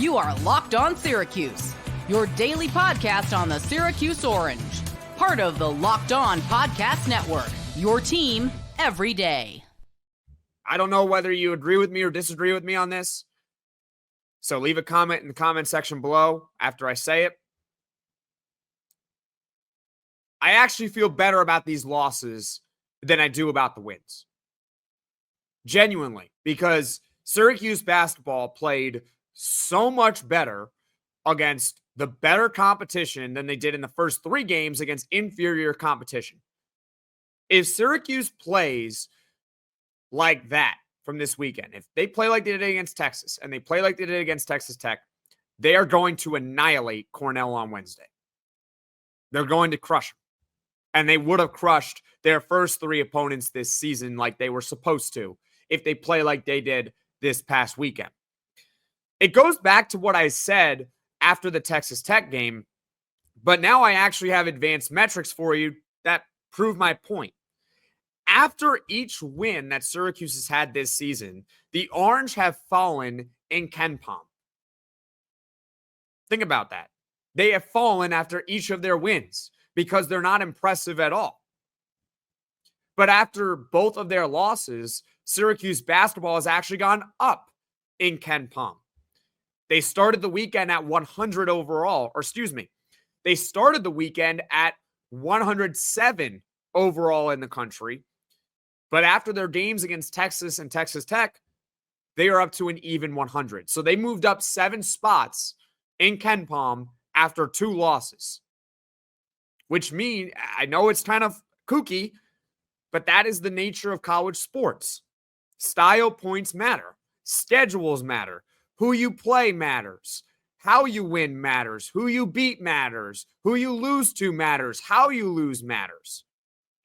You are Locked On Syracuse, your daily podcast on the Syracuse Orange. Part of the Locked On Podcast Network, your team every day. I don't know whether you agree with me or disagree with me on this, so leave a comment in the comment section below after I say it. I actually feel better about these losses than I do about the wins. Genuinely, because Syracuse basketball played so much better against the better competition than they did in the first 3 games against inferior competition. If Syracuse plays like that from this weekend, if they play like they did against Texas and they play like they did against Texas Tech, they are going to annihilate Cornell on Wednesday. They're going to crush them. And they would have crushed their first 3 opponents this season like they were supposed to if they play like they did this past weekend. It goes back to what I said after the Texas Tech game, but now I actually have advanced metrics for you that prove my point. After each win that Syracuse has had this season, the Orange have fallen in KenPom. Think about that. They have fallen after each of their wins because they're not impressive at all. But after both of their losses, Syracuse basketball has actually gone up in KenPom. They started the weekend at 100 overall, they started the weekend at 107 overall in the country. But after their games against Texas and Texas Tech, they are up to an even 100. So they moved up 7 spots in KenPom after 2 losses. Which means, I know it's kind of kooky, but that is the nature of college sports. Style points matter. Schedules matter. Who you play matters. How you win matters. Who you beat matters. Who you lose to matters. How you lose matters.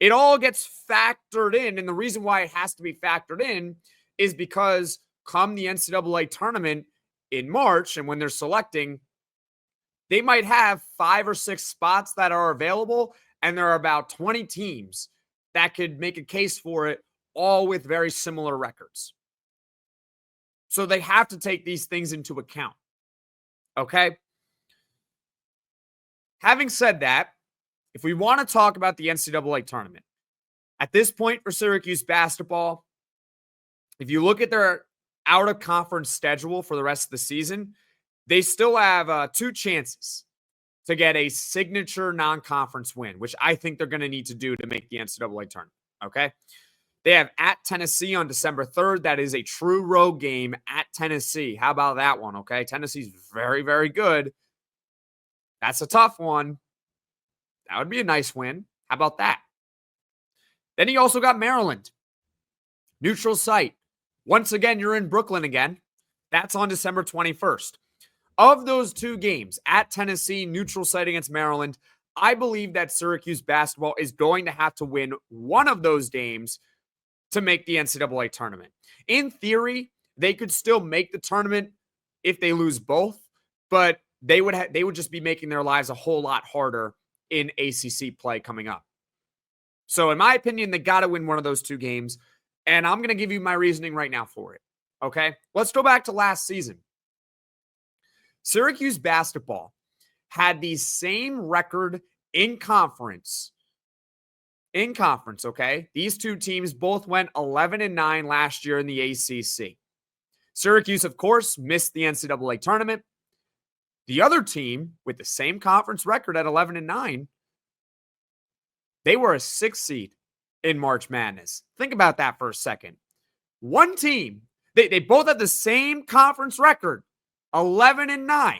It all gets factored in, and the reason why it has to be factored in is because come the NCAA tournament in March, and when they're selecting, they might have 5 or 6 spots that are available, and there are about 20 teams that could make a case for it, all with very similar records. So they have to take these things into account. Okay? Having said that, if we want to talk about the NCAA tournament, at this point for Syracuse basketball, if you look at their out-of-conference schedule for the rest of the season, they still have 2 chances to get a signature non-conference win, which I think they're going to need to do to make the NCAA tournament, okay? They have at Tennessee on December 3rd. That is a true road game at Tennessee. How about that one, okay? Tennessee's very, very good. That's a tough one. That would be a nice win. How about that? Then you also got Maryland. Neutral site. Once again, you're in Brooklyn again. That's on December 21st. Of those 2 games, at Tennessee, neutral site against Maryland, I believe that Syracuse basketball is going to have to win one of those games to make the NCAA tournament. In theory, they could still make the tournament if they lose both, but they would just be making their lives a whole lot harder in ACC play coming up. So in my opinion, they got to win one of those 2 games, and I'm going to give you my reasoning right now for it. Okay? Let's go back to last season. Syracuse basketball had the same record in conference. Okay? These 2 teams both went 11-9 last year in the ACC. Syracuse, of course, missed the NCAA tournament. The other team with the same conference record at 11-9, they were a 6th seed in March Madness. Think about that for a second. One team, they both had the same conference record, 11-9.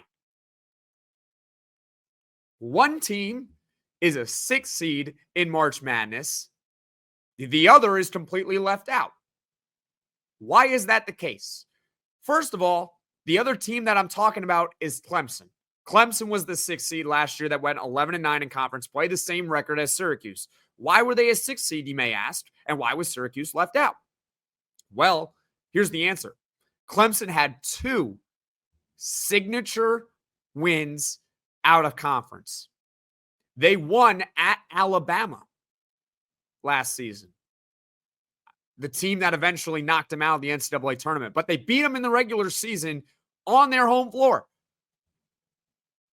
One team is a 6th seed in March Madness. The other is completely left out. Why is that the case? First of all, the other team that I'm talking about is Clemson. Clemson was the 6th seed last year that went 11-9 in conference play, the same record as Syracuse. Why were they a 6th seed, you may ask, and why was Syracuse left out? Well, here's the answer. Clemson had 2 signature wins out of conference. They won at Alabama last season, the team that eventually knocked them out of the NCAA tournament. But they beat them in the regular season on their home floor.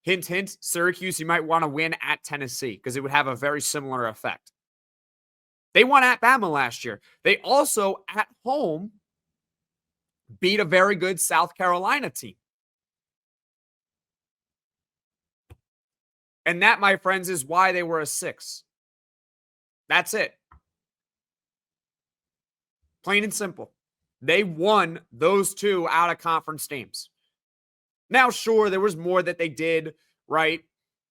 Hint, hint, Syracuse, you might want to win at Tennessee because it would have a very similar effect. They won at Bama last year. They also, at home, beat a very good South Carolina team. And that, my friends, is why they were a 6. That's it. Plain and simple. They won those 2 out-of-conference games. Now, sure, there was more that they did, right?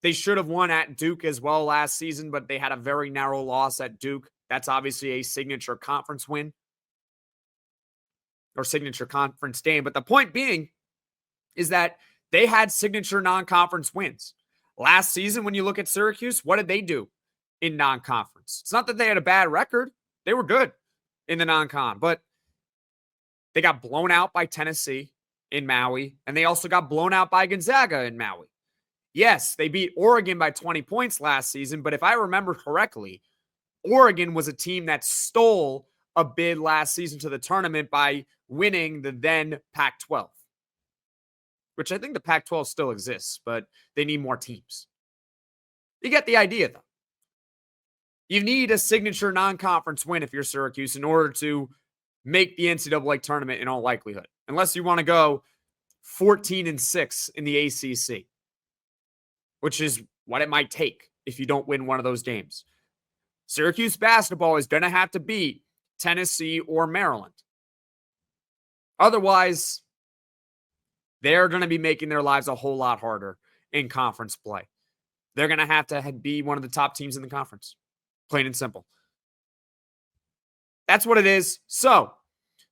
They should have won at Duke as well last season, but they had a very narrow loss at Duke. That's obviously a signature conference win or signature conference game. But the point being is that they had signature non-conference wins. Last season, when you look at Syracuse, what did they do in non-conference? It's not that they had a bad record. They were good in the non-con, but they got blown out by Tennessee in Maui, and they also got blown out by Gonzaga in Maui. Yes, they beat Oregon by 20 points last season, but if I remember correctly, Oregon was a team that stole a bid last season to the tournament by winning the then Pac-12, which I think the Pac-12 still exists, but they need more teams. You get the idea, though. You need a signature non-conference win if you're Syracuse in order to make the NCAA tournament in all likelihood, unless you want to go 14-6 in the ACC, which is what it might take if you don't win one of those games. Syracuse basketball is going to have to beat Tennessee or Maryland. Otherwise, they're going to be making their lives a whole lot harder in conference play. They're going to have to be one of the top teams in the conference. Plain and simple. That's what it is. So,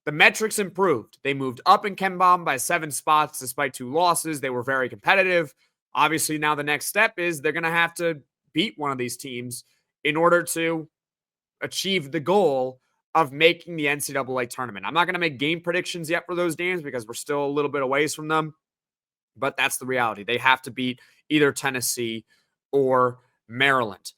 the metrics improved. They moved up in KenPom by 7 spots despite 2 losses. They were very competitive. Obviously, now the next step is they're going to have to beat one of these teams in order to achieve the goal of making the NCAA tournament. I'm not going to make game predictions yet for those games because we're still a little bit away from them, but that's the reality. They have to beat either Tennessee or Maryland.